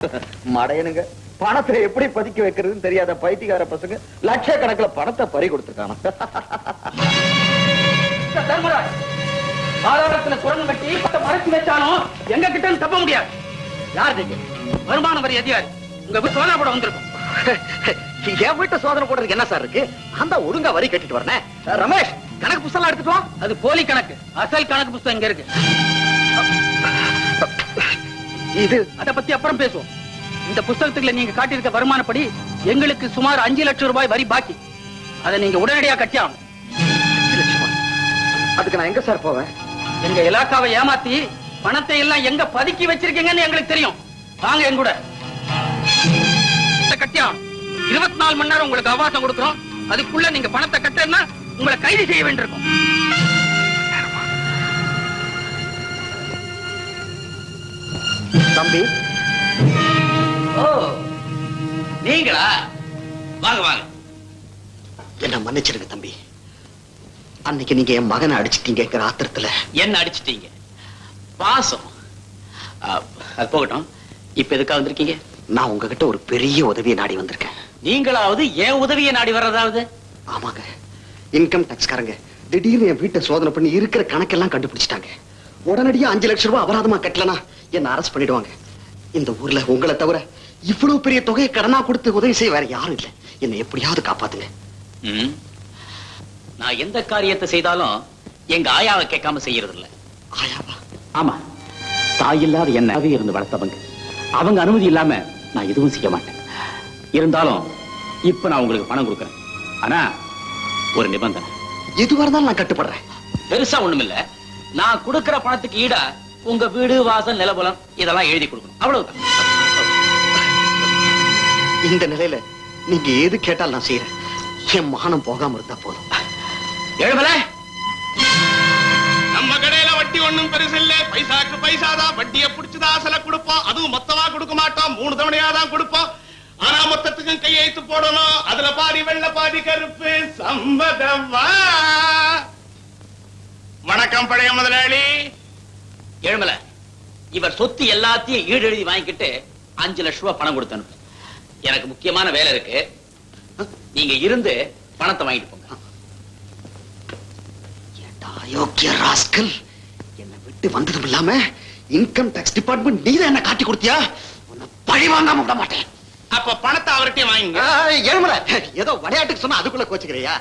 மடையனுங்க பணத்தை எப்படி பதுக்க வைக்கிறதுன்னு தெரியாத பைத்தியக்கார பசங்க லட்சக்கணக்கில் பணத்தை பறி கொடுத்துருக்காங்க. ஆதாரத்துல குரங்கு வெட்டி மறைச்சு வச்சாலும் எங்க கிட்ட தப்ப முடியாது. யார் நீங்க? வருமான வரி அதிகாரி. உங்க வீட்டு சோதனை போட வந்திருக்கும். என் வீட்டு சோதனை போடுறதுக்கு என்ன சார் இருக்கு? அந்த ஒழுங்கா வரி கட்டிட்டு வரேன். ரமேஷ், கணக்கு புத்தகம் எடுத்துட்டு வா. அது போலி கணக்கு. அசல் கணக்கு புத்தகம் இங்க இருக்கு. இது அதை பத்தி அப்புறம் பேசுவோம். இந்த புத்தகத்துக்குள்ள நீங்க காட்டியிருக்க வருமானப்படி எங்களுக்கு சுமார் 5 லட்சம் ரூபாய் வரி பாக்கி. அதை நீங்க உடனடியா கட்டியாகணும். 5 லட்சமா? அதுக்கு நான் எங்க சார் போவேன்? எங்க இலாக்காவை ஏமாத்தி பணத்தை எல்லாம் எங்க பதுக்கி வச்சிருக்கீங்கன்னு எங்களுக்கு தெரியும். வாங்க என் கூட. கட்டியாகணும். 24 மணி நேரம் உங்களுக்கு அவகாசம் கொடுக்கிறோம். அதுக்குள்ள நீங்க பணத்தை கட்டணும்னா உங்களை கைது செய்ய வேண்டியிருக்கும். தம்பி. ஓ, நீங்களா? வாங்க வாங்க. என்ன மன்னிச்சிருங்க தம்பி. அன்னைக்கு நீங்க என் மகனை அடிச்சிட்டீங்கிற ஆத்திரத்துல. என்ன அடிச்சிட்டீங்க? பாசம். அது போகட்டும். இப்ப எதுக்காக வந்திருக்கீங்க? நான் உங்ககிட்ட ஒரு பெரிய உதவியை நாடி வந்திருக்கேன். நீங்களாவது ஏன் உதவியை நாடி வர்றதாவது? ஆமாங்க, இன்கம் டாக்ஸ்காரங்க திடீர்னு என் வீட்டை சோதனை பண்ணி இருக்கிற கணக்கெல்லாம் கண்டுபிடிச்சிட்டாங்க. உடனடியா 5 லட்சம் ரூபாய் அபராதமா கட்டலனா என்ன அரெஸ்ட் பண்ணிடுவாங்க. இந்த ஊர்ல உங்களை தவிர இவ்வளவு பெரிய தொகையை கடனா கொடுத்து உதவி செய்ய வேற யாரும் இல்லை. என்னை எப்படியாவது காப்பாத்துங்க. நான் எந்த காரியத்தை செய்தாலும் எங்க ஆயாவை கேட்காம செய்யறது இல்ல. ஆயாவா? ஆமா, தாயில்லாத என்னவே இருந்து வளர்த்தவங்க. அவங்க அனுமதி இல்லாம நான் எதுவும் செய்ய மாட்டேன். இருந்தாலும் இப்ப நான் உங்களுக்கு பணம் கொடுக்கறேன். ஆனா ஒரு நிபந்தனை. எதுவா இருந்தாலும் நான் கட்டுப்படுறேன். பெருசா ஒண்ணுமில்ல. நான் கொடுக்கிற பணத்துக்கு ஈடா உங்க வீடு, வாசல், நிலபலம் இதெல்லாம் எழுதி கொடுக்கணும். அவ்வளவுதான். இந்த நிலையில நீங்க எது கேட்டால் நான் செய்யறேன். என் மானம் போகாம இருந்தா போதும். எழுமல, நம்ம கடையில வட்டி ஒண்ணும் பெருசு இல்ல. பைசாக்கு பைசாதான். வட்டியை புடிச்சுதான் அசல கொடுப்போம். அதுவும் மொத்தமா கொடுக்க மாட்டோம். 3 தவணையாதான் கொடுப்போம். ஆனா மொத்தத்துக்கும் கையெழுத்து போடணும். அதுல பாதி வெள்ள பாதி கருப்பு. சம்மதமா? வணக்கம் பழைய முதலாளி. எழுமல, இவர் சொத்து எல்லாத்தையும் ஈடு எழுதி வாங்கிக்கிட்டு 5 லட்சம் ரூபாய் பணம் கொடுத்து அனுப்பு. எனக்கு முக்கியமான வேலை இருக்கு. நீங்க இருந்து பணத்தை வாங்கிட்டு போங்க. அயோக்கிய ராஸ்கல், என்ன விட்டு வந்ததும் இல்லாம இன்கம் டாக்ஸ் டிபார்ட்மெண்ட் நீதான் என்ன காட்டி கொடுத்தியா? உன்னை பழி வாங்காம விட மாட்டேன். அப்ப பணத்தை அவர்கிட்ட வாங்க. எழுமல, ஏதோ விளையாட்டுக்கு சொன்னா அதுக்குள்ள கோச்சுக்கிறியா?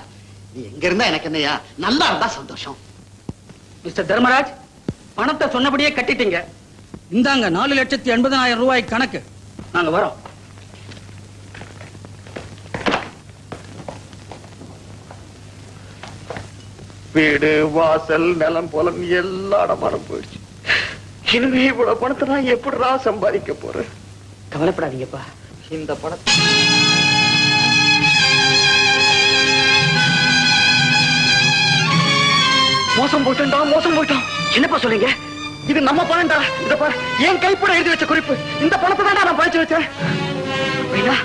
நீ எங்க இருந்தா எனக்கு என்னையா? நல்லா இருந்தா சந்தோஷம். மிஸ்டர் தர்மராஜ், பணத்தை சொன்னபடியே கட்டிட்டீங்க. இந்தாங்க 4,80,000 ரூபாய் கணக்கு. நாங்க வரோம். வீடு, வாசல், நிலம், புலம் எல்லா இடமானம் போயிடுச்சு. இனிமே இவ்வளவு பணத்தை நான் எப்படிடா சம்பாதிக்க போறேன்? கவலைப்படாதீங்கப்பா. இந்த பணத்தை மோசம் போயிட்டா, மோசம் போயிட்டோம். என்னப்பா சொல்றீங்க? இது நம்ம பணம்டா. இத பாரு, என் கைப்பட எழுதி வச்ச குறிப்பு. இந்த பணத்தை தான் நான் பழிச்சு வச்சேன். அப்படின்னா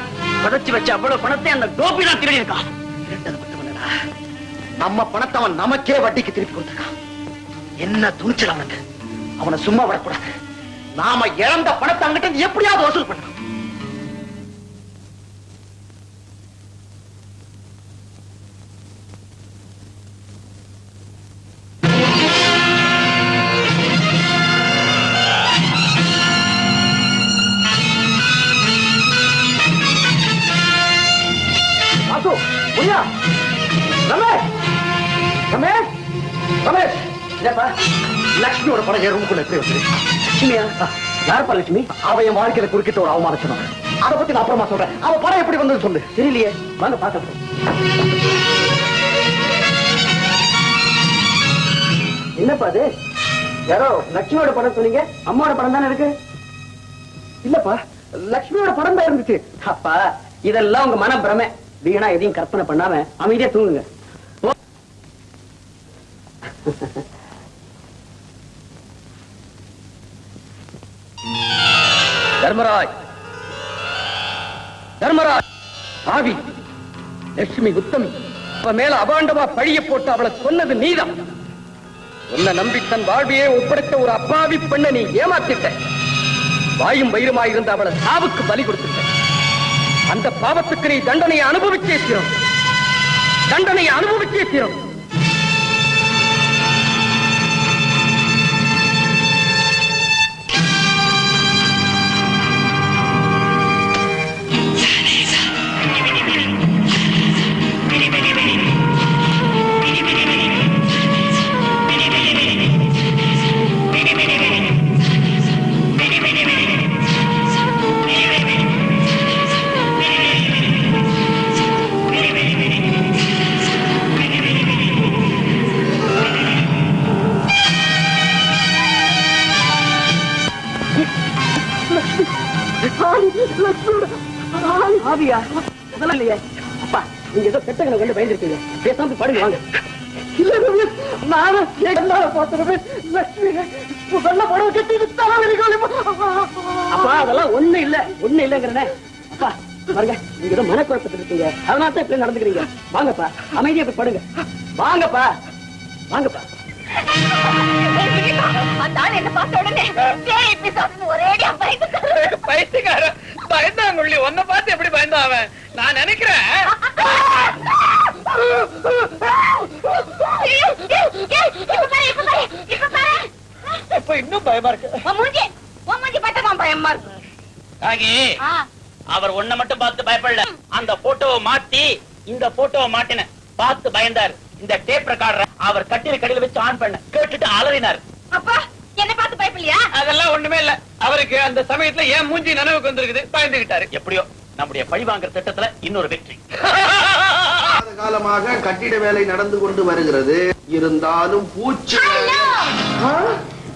பதச்சு வச்ச அவ்வளவு பணத்தை அந்த கோபி தான் திருடி இருக்கான். நம்ம பணத்தை அவன் நமக்கே வட்டிக்கு திருப்பி கொடுத்துருக்கான். என்ன துணிச்சல் அவனுக்கு! அவனை சும்மா விடக்கூடாது. நாம இழந்த பணத்தை அவங்கிட்ட எப்படியாவது வசூல் பண்ணணும். லட்சுமியோட படம் என் ரூமுக்குள்ள எப்படி வந்து? லட்சுமியா? யாருப்பா லட்சுமி? அவ என் வாழ்க்கையில குறுக்கிட்ட ஒரு அவமானம். அதை பத்தி நான் அப்புறமா சொல்றேன். அவ படம் எப்படி வந்தது சொல்லு. தெரியலையே, வாங்க பாக்க. என்னப்பா அது? யாரோ லட்சுமியோட படம் சொன்னீங்க? அம்மாவோட படம் தானே இருக்கு? இல்லப்பா, லட்சுமியோட படம் தான் இருந்துச்சு. அப்பா, இதெல்லாம் உங்க மன பிரமை. வீணா எதையும் கற்பனை பண்ணாம அமைதியா தூங்குங்க. தர்மராஜ், தர்மராஜ், ஆவி லட்சுமி உத்தமி, அவ மேல அபாண்டமா பழிய போட்டு அவளை சொன்னது நீதான். உன்னை நம்பி தன் வாழ்வையே ஒப்படைத்த ஒரு அப்பாவி பெண்ணை நீ ஏமாத்திட்ட. வாயும் வயிறுமாய் இருந்த அவளை சாவுக்கு பலி கொடுத்துட்டேன். அந்த பாவத்துக்கு நீ தண்டனையை அனுபவிச்சே தீரும். தண்டனையை அனுபவிச்சே தீரும். ஆவியா அதெல்லாம் இல்லையே. அப்பா நீங்க ஏதோ கெட்டங்களை கண்டு பயந்துருக்கீங்க. பேசாம படுங்க வாங்க. இல்ல ரமேஷ், நானும் என்னால பார்த்தேன். லட்சுமி வெள்ள படம் கட்டி அப்பா அதெல்லாம் ஒண்ணு இல்லைங்கிறனே. அப்பா பாருங்க நீங்க ஏதோ மனக்குழப்பத்தில் இருக்கீங்க. அதனால தான் இப்படி நடந்துக்கிறீங்க. வாங்கப்பா அமைதியா போய் படுங்க. வாங்கப்பா வாங்கப்பா. என்ன பார்த்த உடனே ஒரேடியா பைத்தியக்கார பயந்தாங்குள்ளி உன்னை பார்த்து எப்படி பயந்தான் அவன்? நான் நினைக்கிறேன் இப்ப இன்னும் பயமா இருக்கு. பயமா இருக்கு. அவர் ஒன்ன மட்டும் பார்த்து பயப்படல, அந்த போட்டோவை மாத்தி இந்த போட்டோவை மாட்டின பார்த்து பயந்தார். இந்த டேப் ரெக்கார்டர் அவர் கட்டில கடையில வச்சு ஆன் பண்ண கேட்டுட்டு அலறினார். அப்பா என்ன பார்த்து பயப்படலையா? அதெல்லாம் ஒண்ணுமே இல்ல. அவருக்கு அந்த சமயத்துல ஏன் மூஞ்சி நனவுக்கு வந்திருக்குது, பயந்துகிட்டாரு. எப்படியோ நம்முடைய பழி வாங்குற திட்டத்துல இன்னொரு வெற்றி. காலமாக கட்டிட வேலை நடந்து கொண்டு வருகிறது. இருந்தாலும் பூச்சி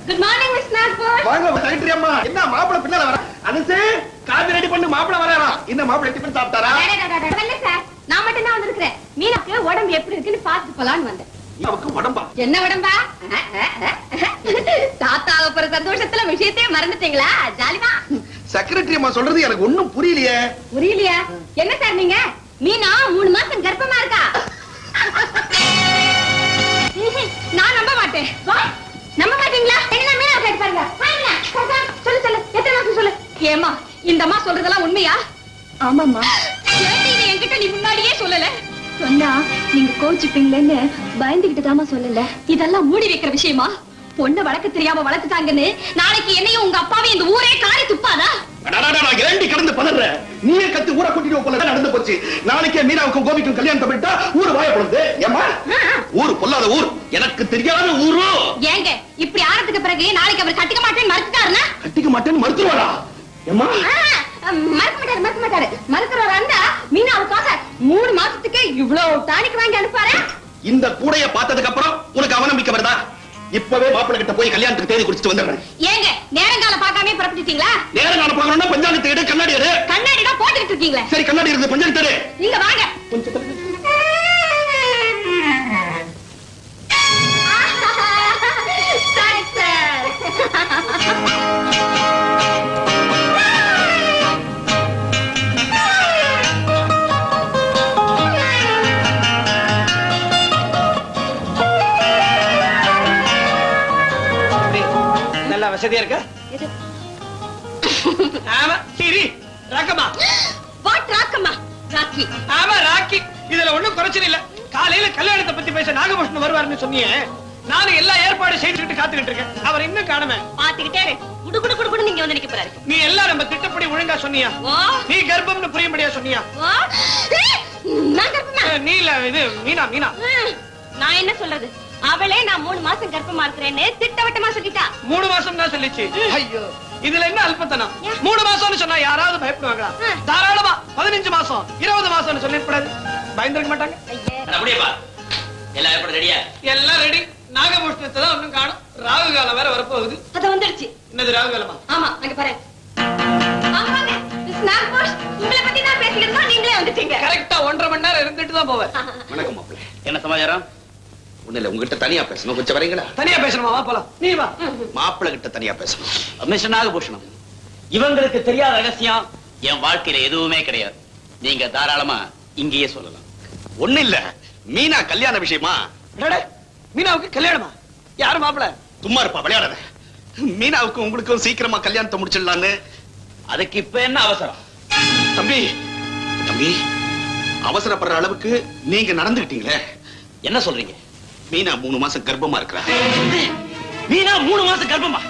குட் மார்னிங் மிஸ் நாகபூர். வாங்க சைத்ரி அம்மா. என்ன மாப்பிளை பின்னால வர? அனுசே காபி ரெடி பண்ணு, மாப்பிளை வராரா? இந்த மாப்பிளை டிபன் சாப்பிட்டாரா? இல்ல சார், நான் மட்டும் தான் வந்திருக்கேன். மீனாக்கு உடம்பு எப்படி இருக்குன்னு பாத்துட்டு போலான்னு வந்தேன். அவக்கு உடம்பா? என்ன உடம்பா? தாத்தாவ போற சந்தோஷத்துல விஷயத்தையே மறந்துட்டீங்களா? ஜாலிமா. செக்ரட்டரி அம்மா சொல்றது எனக்கு ஒண்ணும் புரியலையே. புரியலையா? என்ன சார் நீங்க? மீனா 3 மாசம் கர்ப்பமா இருக்கா. நான் நம்ப மாட்டேன். நம்ப மாட்டீங்களா? என்ன மீனா கேட்டு பாருங்க. சொல்லு சொல்லு, எத்தனை மாசம் சொல்லு. ஏமா இந்த அம்மா சொல்றதெல்லாம் உண்மையா? ஆமாம்மா. என்கிட்ட நீ முன்னாடியே சொல்லல. சொன்னா நீங்க கோச்சுப்பீங்களேன்னு பயந்துகிட்டு தாமா சொல்லல. இதெல்லாம் மூடி வைக்கிற விஷயமா? பொண்ணு வளர்க்க தெரியாம வளர்த்துட்டாங்கன்னு நாளைக்கு என்னையும் உங்க அப்பாவையும் இந்த ஊரே காரி துப்பாதா? நான் இரண்டி கடந்து பதறேன். நீயே கத்து ஊரை கூட்டிட்டு போல நடந்து போச்சு. நாளைக்கே மீனாவுக்கும் கோபிக்கும் கல்யாணத்தை பண்ணிட்டா ஊரு வாயப்படுது. ஏமா ஊரு பொல்லாத ஊர், எனக்கு தெரியாத ஊரு. ஏங்க இப்படி ஆனதுக்கு பிறகு நாளைக்கு அவர் கட்டிக்க மாட்டேன்னு மறுத்துட்டாருன்னா? கட்டிக்க மாட்டேன்னு மறுத்துருவாரா? ஏமா மறுக்க மாட்டாரு. மறுக்கிறவரா இருந்தா மீனாவுக்காக 3 மாசத்துக்கு இவ்வளவு டானிக் வாங்கி அனுப்பாரு. இந்த கூடைய பார்த்ததுக்கு அப்புறம் உனக்கு அவநம்பிக்கை வருதா? இப்பவே மாப்பிள்ளை கிட்ட போய் கல்யாணத்துக்கு தேதி குறிச்சிட்டு வந்துடுறேன். ஏங்க நேரங்கால பார்க்காம புறப்பட்டுட்டீங்களா? நேரங்கால பார்க்கணும்னா பஞ்சாயத்து எடு, கண்ணாடி எடு. கண்ணாடி தான் போட்டுக்கிட்டு இருக்கீங்களே. சரி கண்ணாடி இருக்கு, பஞ்சாயத்து எடு. நீங்க வாங்க. நல்லா வசதியா இருக்க? ஆமா சரி ராக்கம்மா. வாட் ராக்கம்மா? ராக்கி. ஆமா ராக்கி. இதுல ஒண்ணும் குறைச்சல் இல்ல. காலையில கல்யாணத்தை பத்தி பேச நாகபூஷன் வருவாருன்னு சொன்னீங்க. நானும் எல்லா ஏற்பாடு செய்துட்டு காத்துக்கிட்டு இருக்கேன். அவர் இன்னும் காணாம. பாத்துக்கிட்டே குடு குடு குடு குடு நீங்க வந்து நிக்க போறாரு. நீ எல்லாம் நம்ம திட்டப்படி ஒழுங்கா சொன்னியா? நீ கர்ப்பம்னு புரியும்படியா சொன்னியா? நான் கர்ப்பமா? நீ இல்ல, இது மீனா. மீனா நான் என்ன சொல்றது? அவளே நான் 3 மாசம் கர்ப்பமா இருக்கிறேன்னு திட்டவட்டமா சொல்லிட்டா. 3 மாசம் தான் சொல்லிச்சு. ஐயோ இதுல என்ன அல்பத்தனம்? 3 மாசம்னு சொன்னா யாராவது பயப்படுவாங்களா? தாராளமா 15 மாசம் 20 மாசம்னு சொல்லிடக்கூடாது. பயந்துருக்க மாட்டாங்க. அப்படியேப்பா எல்லா ஏற்பாடு ரெடியா? எல்லாம் ரெடி. நாகபூஷணத்தை தான் ஒண்ணும் காணும். ராகு காலம் வேற வரப்போகுது. அது வந்துருச்சு. என்னது ராகு காலமா? ஆமா அங்க பாரு. ஆமாங்க மிஸ் நாகபூஷ், உங்களை பத்தி நான் பேசிக்கிறதா நீங்களே வந்துட்டீங்க. கரெக்டா 1.5 மணி நேரம் இருந்துட்டு தான் போவேன். வணக்கம் மாப்பிள்ளை. என்ன சமாச்சாரம்? ஒண்ணு இல்ல, உங்ககிட்ட தனியா பேசணும். கொஞ்சம் வரீங்களா? தனியா பேசணுமா? வா போலாம். நீ வா. மாப்பிள்ளை கிட்ட தனியா பேசணும். மிஸ்டர் நாகபூஷணம், இவங்களுக்கு தெரியாத ரகசியம் என் வாழ்க்கையில எதுவுமே கிடையாது. நீங்க தாராளமா இங்கேயே சொல்லலாம். ஒண்ணு இல்ல, மீனா கல்யாண விஷயமா. மீனாவுக்கு கல்யாணமா? யாரு மாப்பிள்ள? சும்மா இருப்பா, விளையாடாத. மீனாவுக்கும் உங்களுக்கும் சீக்கிரமா கல்யாணத்தை முடிச்சிடலான்னு. அதுக்கு இப்ப என்ன அவசரம்? தம்பி தம்பி, அவசரப்படுற அளவுக்கு நீங்க நடந்துக்கிட்டீங்களே. என்ன சொல்றீங்க? மீனா 3 மாசம் கர்ப்பமா இருக்கிறா. மீனா 3 மாசம் கர்ப்பமா?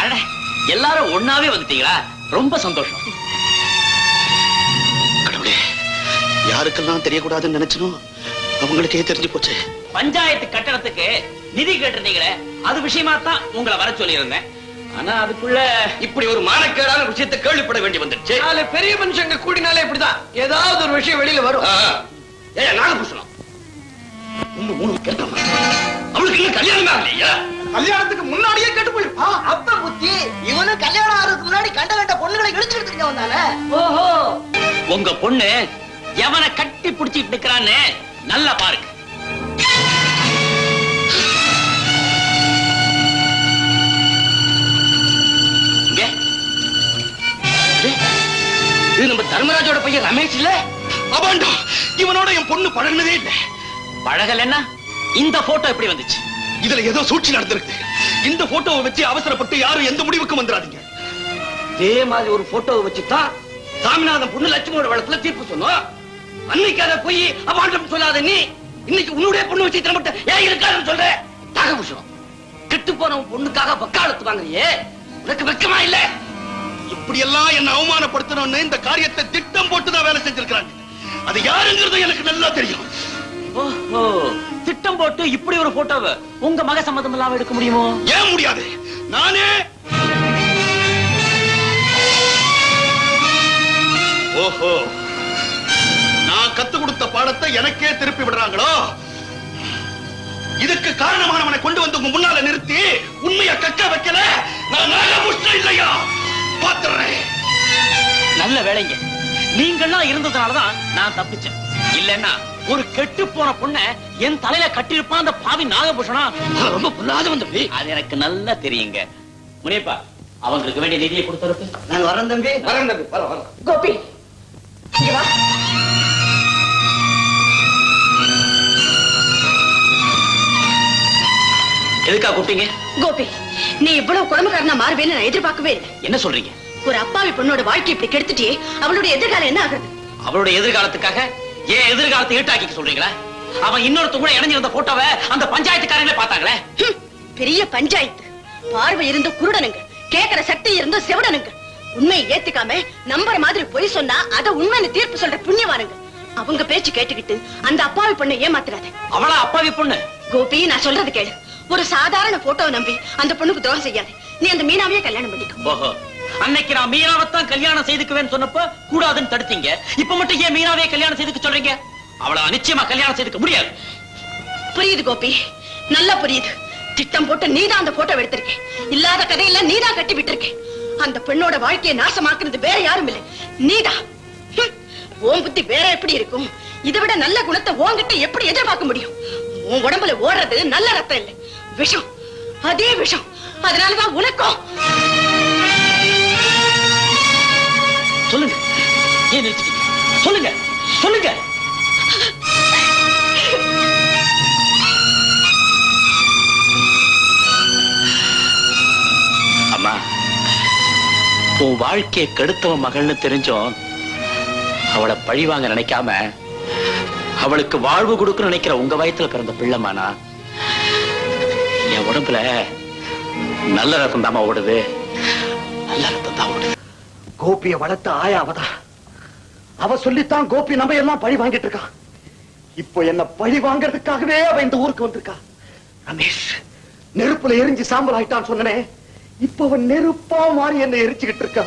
அட, எல்லாரும் ஒண்ணாவே வந்துட்டீங்களா? ரொம்ப சந்தோஷம். கடவுளே, யாருக்கெல்லாம் தெரியக்கூடாதுன்னு நினைச்சனோ அவங்களுக்கே தெரிஞ்சு போச்சு. பஞ்சாயத்து கட்டணத்துக்கு நிதி கேட்டிருந்தீங்களே, அது விஷயமா தான் உங்களை வர சொல்லி இருந்தேன். ஆனா அதுக்குள்ள இப்படி ஒரு மானக்கேடான விஷயத்தை கேள்விப்பட வேண்டி வந்துருச்சு. பெரிய மனுஷங்க கூடினாலே இப்படிதான், ஏதாவது ஒரு விஷயம் வெளியில வரும். நாகபூஷணம் 3 கேட்டோம். அவளுக்கு இன்னும் கல்யாணமே ஆகலையா? கல்யாணத்துக்கு முன்னாடியே கேட்டு போயிருப்பா. அப்ப புத்தி, இவனு கல்யாணம் ஆகிறதுக்கு முன்னாடி கண்ட பொண்ணுகளை இழுச்சுக்கிட்டு வந்தானே. ஓஹோ, உங்க பொண்ணு எவனை கட்டி பிடிச்சிட்டு நிக்கிறான்னு நல்லா பாருங்க. இது நம்ம தர்மராஜோட பையன் ரமேஷ் இல்ல? அபாண்டா, இவனோட என் பொண்ணு பழகினதே இல்ல. பழகலன்னா இந்த போட்டோ எப்படி வந்துச்சு? இதுல ஏதோ சூழ்ச்சி நடந்திருக்கு. இந்த போட்டோவை வச்சு அவசரப்பட்டு யாரும் எந்த முடிவுக்கும் வந்துடாதீங்க. இதே மாதிரி ஒரு போட்டோவை வச்சுதான் சாமிநாதன் பொண்ணு லட்சுமியோட வளத்துல தீர்ப்பு சொன்னோம். அன்னைக்கு அதை போய் அபாண்டம் சொல்லாத நீ, இன்னைக்கு உன்னுடைய பொண்ணு வச்சு மட்டும் ஏன் இருக்காதுன்னு சொல்ற? நாகபூஷணம், கெட்டு போன பொண்ணுக்காக வக்காலத்து வாங்குறியே, உனக்கு வெக்கமா இல்ல? இப்படி எல்லாம் என்ன அவமானப்படுத்தணும்னு இந்த காரியத்தை திட்டம் போட்டுதான் வேலை செஞ்சிருக்காங்க. அது யாருங்கிறது எனக்கு நல்லா தெரியும். ஓஹோ, திட்டம் போட்டு இப்படி ஒரு போட்டோவை உங்க மக சம்மதம் இல்லாம எடுக்க முடியுமோ? ஏன் முடியாது? நானே. ஓஹோ, நான் கத்து கொடுத்த பாடத்தை எனக்கே திருப்பி விடுறாங்களோ? இதுக்கு காரணமானவனை கொண்டு வந்து உங்க முன்னால நிறுத்தி உண்மையை கக்க வைக்கல. நான் நாகபூஷணம் இல்லையா? பாத்துறேன். நல்ல வேலைங்க, நீங்கெல்லாம் இருந்ததுனாலதான் நான் தப்பிச்சேன். இல்லன்னா ஒரு கெட்டு போன பொண்ண என் தலையில கட்டிருப்பான் அந்த பாவி நாகபூஷணம். ரொம்ப புல்லாத வந்து அது எனக்கு நல்லா தெரியுங்க. முனியப்பா, அவங்களுக்கு வேண்டிய நிதியை கொடுத்துருக்கு. நான் வரேன் தம்பி. வரேன் தம்பி, வர. கோபி, இங்க வா. எதுக்கா கூப்பிட்டீங்க? கோபி, நீ இவ்வளவு குடும்பக்காரனா மாறுவேன்னு நான் எதிர்பார்க்கவே இல்லை. என்ன சொல்றீங்க? ஒரு அப்பாவி பொண்ணோட வாழ்க்கை இப்படி கெடுத்துட்டே அவளுடைய எதிர்காலம் என்ன ஆகுது? அவளுடைய எதிர்காலத்துக்காக ஏன் எதிர்காலத்தை ஈட்டாக்கி சொல்றீங்களா? அவன் இன்னொருத்த கூட இணைஞ்சிருந்த போட்டோவை அந்த பஞ்சாயத்துக்காரங்களே பார்த்தாங்களே. பெரிய பஞ்சாயத்து, பார்வை இருந்த குருடனுங்க, கேட்கிற சக்தி இருந்த செவடனுங்க. உண்மையை ஏத்துக்காம நம்புற மாதிரி பொய் சொன்னா அத உண்மைன்னு தீர்ப்பு சொல்ற புண்ணியவானுங்க. அவங்க பேச்சு கேட்டுக்கிட்டு அந்த அப்பாவி பொண்ணை ஏமாத்துறாத. அவளா அப்பாவி பொண்ணு? கோபி, நான் சொல்றது கேளு. ஒரு சாதாரண போட்டோவை நம்பி அந்த பொண்ணுக்கு துரோகம் செய்யாது. நீ அந்த மீனாவையே கல்யாணம் பண்ணிக்கோ. ஓஹோ, அன்னைக்கு நான் மீனாவைத்தான் கல்யாணம் செய்துக்குவேன்னு சொன்னப்ப கூடாதுன்னு தடுத்தீங்க. இப்ப மட்டும் ஏன் மீனாவே கல்யாணம் செய்துக்க சொல்றீங்க? அவளை நிச்சயமா கல்யாணம் செய்துக்க முடியாது. புரியுது கோபி, நல்லா புரியுது. திட்டம் போட்டு நீதான் அந்த போட்டோ எடுத்திருக்க. இல்லாத கதையெல்லாம் நீதான் கட்டி விட்டுருக்க. அந்த பெண்ணோட வாழ்க்கையை நாசமாக்குறது வேற யாரும் இல்லை, நீதான். உன் புத்தி வேற எப்படி இருக்கும்? இதை விட நல்ல குணத்தை உன்கிட்ட எப்படி எதிர்பார்க்க முடியும்? உன் உடம்புல ஓடுறது நல்ல ரத்தம் இல்லை, விஷம். அதே விஷம். அதனாலதான் உனக்கும். சொல்லுங்க, ஏன் நிறுத்திட்டீங்க? சொல்லுங்க, சொல்லுங்க. அம்மா, உன் வாழ்க்கையை கெடுத்தவன் மகள்னு தெரிஞ்சோம் அவளை பழி வாங்க நினைக்காம அவளுக்கு வாழ்வு கொடுக்க நினைக்கிற உங்க வயத்துல பிறந்த பிள்ளைமானா, என் உடம்புல நல்ல ரத்தம் தாமா ஓடுது, நல்ல ரத்தம் தான் ஓடுது. கோபியை வளர்த்த ஆயாவதா அவ சொல்லித்தான் கோபி நம்ம எல்லாம் பழி வாங்கிட்டு இருக்கான். இப்போ என்ன பழி வாங்கறதுக்காகவே அவ இந்த ஊருக்கு வந்திருக்கா. ரமேஷ் நெருப்புல எரிஞ்சு சாம்பல் ஆயிட்டான்னு சொன்னனே, இப்ப அவன் நெருப்பா மாறி என்ன எரிச்சுக்கிட்டு இருக்கா.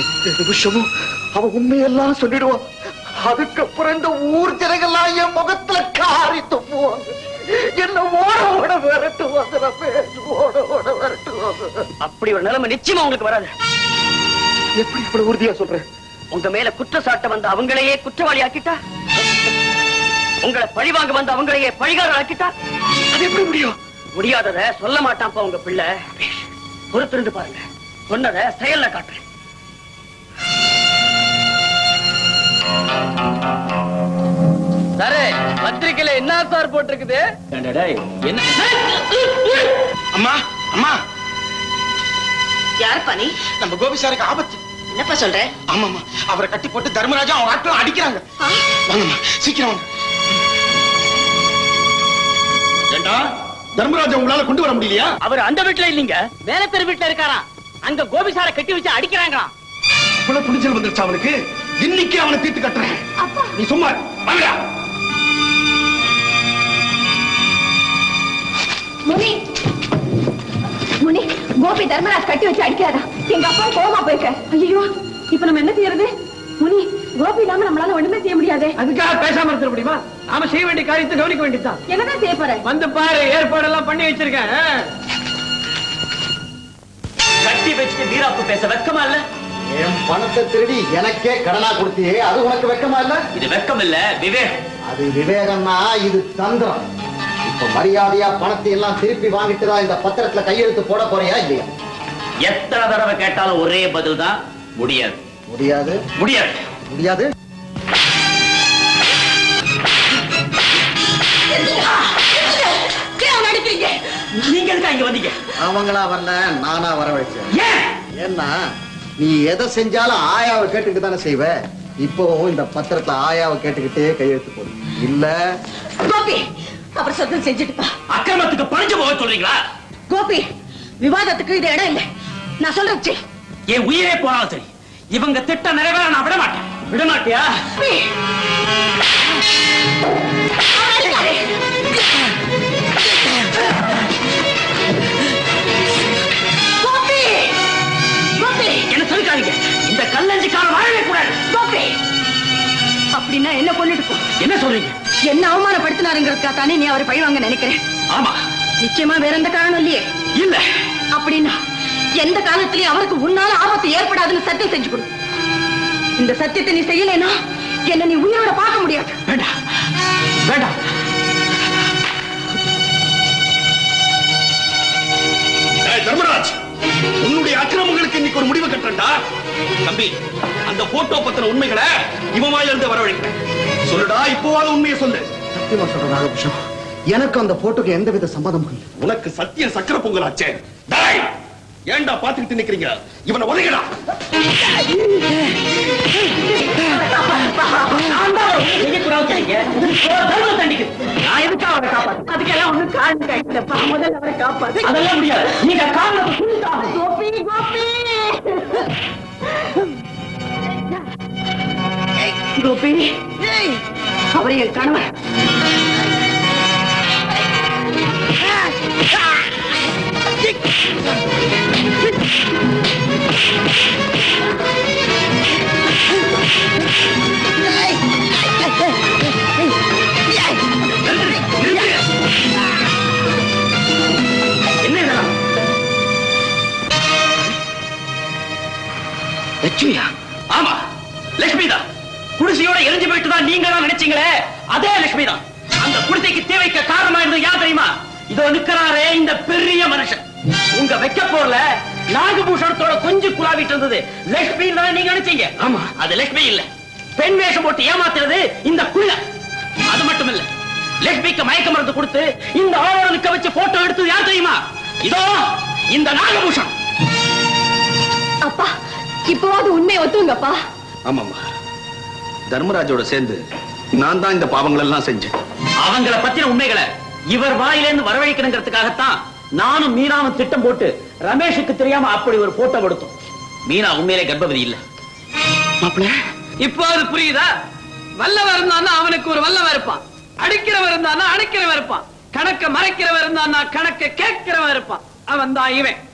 எந்த நிமிஷமும் அவ உண்மையெல்லாம் சொல்லிடுவான். அதுக்கப்புறம் இந்த ஊர் ஜனங்கள்லாம் என் முகத்துல காரி துப்புவாங்க. என்ன ஓட ஓட விரட்டுவாங்க. ரமேஷ் ஓட ஓட விரட்டுவாங்க. அப்படி ஒரு நிலைமை நிச்சயமா உங்களுக்கு வராது. எப்படி இவ்வளவு உறுதியா சொல்றேன்? உங்க மேல குற்றச்சாட்ட வந்த அவங்களையே குற்றவாளி ஆக்கிட்டா, உங்களை பழிவாங்க வந்த அவங்களையே பழிகாரர் ஆக்கிட்டா, அது எப்படி முடியும்? முடியாதத சொல்ல மாட்டான்ப்பா உங்க பிள்ளை. பொறுத்திருந்து பாருங்க, சொன்னதை செயல்ல காட்டுறேன். சாரு பத்திரிக்கையில என்ன சார் போட்டிருக்குது? என்ன அம்மா அம்மா யாருப்பா நீ? நம்ம கோபி சாருக்கு ஆபத்து. என்னப்பா சொல்ற? ஆமாம்மா, அவரை கட்டி போட்டு தர்மராஜா அவங்க ஆட்களும் அடிக்கிறாங்க. வாங்கம்மா, சீக்கிரம் வாங்க. ஏண்டா தர்மராஜா உங்களால கொண்டு வர முடியலையா? அவர் அந்த வீட்டுல இல்லீங்க, வேற பேர் வீட்டுல இருக்காரா. அங்க கோபிசார கட்டி வச்சு அடிக்கிறாங்களாம். இவ்வளவு துணிச்சல் வந்துருச்சு அவனுக்கு. இன்னைக்கு அவனை தீர்த்து கட்டுறேன். நீ சும்மா வாங்கடா. முனி முனி, கோபி தர்மராஜ் கட்டி வச்சு அடிக்காதா? எங்க அப்பா கோமா போயிருக்க. ஐயோ, இப்ப நம்ம என்ன செய்யறது? முனி, கோபி இல்லாம நம்மளால ஒண்ணுமே செய்ய முடியாது. அதுக்காக பேசாம இருக்க முடியுமா? நாம செய்ய வேண்டிய காரியத்தை கவனிக்க வேண்டியதுதான். என்னதான் செய்ய போற? வந்து பாரு, ஏற்பாடெல்லாம் பண்ணி வச்சிருக்கேன். கட்டி வச்சுட்டு வீராப்பு பேச வெக்கமா இல்ல? என் பணத்தை திருடி எனக்கே கடனா கொடுத்தியே, அது உனக்கு வெக்கமா இல்ல? இது வெக்கம் இல்ல, விவேகம். அது விவேகம்னா இது தந்திரம். இப்ப மரியாதையா பணத்தை எல்லாம் திருப்பி வாங்கிட்டு தான் இந்த பத்திரத்துல கையெழுத்து போட போறியா இல்லையா? எத்தனை தடவை கேட்டாலும் ஒரே பதில் தான், முடியாது. முடியாது முடியாது முடியாது. நீங்க எதுக்கு இங்க வந்தீங்க? அவங்களா வரல, நானா வரவழைச்சேன். ஏன்? ஏன்னா நீ எதை செஞ்சாலும் ஆயாவை கேட்டுக்கிட்டு தானே செய்வ. இப்பவும் இந்த பத்திரத்துல ஆயாவை கேட்டுக்கிட்டே கையெழுத்து போடு. இல்ல கோபி, அவர் சொந்தம் செஞ்சுட்டுப்பா. அக்கிரமத்துக்கு பழிஞ்சு போக சொல்றீங்களா? கோபி, விவாதத்துக்கு இது இடம் இல்ல. நான் சொல்றேன். என் உயிரே போனாலும் சரி, இவங்க திட்டம் நிறைவேற நான் விட மாட்டேன். விட மாட்டியா? என்ன சொல்லிக்காதீங்க. இந்த கல்லஞ்சி காலம் வாழவே கூடாது. அப்படின்னா என்ன கொண்டுட்டு போ. என்ன சொல்றீங்க? என்ன அவமானப்படுத்தினாருங்கிறதுக்கா தானே நீ அவரை பழி வாங்க நினைக்கிறேன்? ஆமா. நிச்சயமா வேற எந்த காரணம் இல்லையே? இல்ல. அப்படின்னா எந்த காலத்திலயும் அவருக்கு உன்னால ஆபத்து ஏற்படாதுன்னு சத்தியம் செஞ்சு கொடு. இந்த சத்தியத்தை நீ செய்யலைன்னா என்ன நீ உயிரோட பார்க்க முடியாது. வேண்டாம் வேண்டாம். தர்மராஜ், உன்னுடைய அக்கிரமங்களுக்கு இன்னைக்கு ஒரு முடிவு கட்டண்டா. தம்பி, அந்த போட்டோ பத்தின உண்மைகளை இவன் வாயிலிருந்து வரவழைக்கிறேன். சொல்லுடா, இப்போவாது உண்மையை சொல்லு. சத்தியமா சொல்ற நாகபூஷம், எனக்கு அந்த போட்டோக்கு எந்தவித சம்மதமும் இல்லை. உனக்கு சத்தியம் சக்கர பொங்கலாச்சே. டேய், ஏன்டா பாத்துக்கிட்டு நிக்கிறீங்க? இவனை உதைங்கடா. அதுக்கெல்லாம் ஒண்ணு காரணம் முதல்ல அவரை காப்பாத்து. அதெல்லாம் முடியாது. நீங்க காரணம் கோபி கோபி கோபி, அவர் என் கணவர். என்ன இதெல்லாம்? லட்சுமியா? ஆமா, லட்சுமி தான். குடிசையோட எரிஞ்சு போயிட்டு தான் நீங்க தான் நினைச்சீங்களே, அதே லட்சுமி தான். அந்த குடிசைக்கு தீ வைக்க காரணமா இருந்தது யார் தெரியுமா? இதோ நிக்கிறாரே இந்த பெரிய மனுஷன். உங்க வைக்க போர்ல நாகபூஷணத்தோட கொஞ்சம் குழாவிட்டு இருந்தது லட்சுமி தான் நீங்க நினைச்சீங்க. ஆமா, அது லட்சுமி இல்ல. பெண் வேஷம் போட்டு ஏமாத்துறது இந்த குள்ள. அது மட்டும் இல்ல, லட்சுமிக்கு மயக்க மருந்து கொடுத்து இந்த ஆளோட நிக்க வச்சு போட்டோ எடுத்தது யார் தெரியுமா? இதோ இந்த நாகபூஷன். அப்பா, இப்போவாது உண்மையை ஒத்துங்கப்பா. ஆமாமா, தர்மராஜோட சேர்ந்து நான் தான் இந்த பாவங்கள் எல்லாம் செஞ்சேன். அவங்கள பத்தின உண்மைகளை இவர் வாயிலிருந்து வரவழைக்கணுங்கிறதுக்காகத்தான் நானும் மீனாவும் திட்டம் போட்டு ரமேஷுக்கு தெரியாம அப்படி ஒரு போட்டோ கொடுத்தோம். மீனா உண்மையிலே கர்ப்பவதி இல்ல. மாப்பிள்ள, இப்போ அது புரியுதா? வல்லவன் இருந்தான்னா அவனுக்கு ஒரு வல்லவன் இருப்பான், அடிக்கிறவன் இருந்தான்னா அணைக்கிறவன் இருப்பான், கணக்க மறைக்கிறவன் இருந்தான்னா கணக்க கேட்கிறவன் இருப்பான். அவன் தான் இவன்.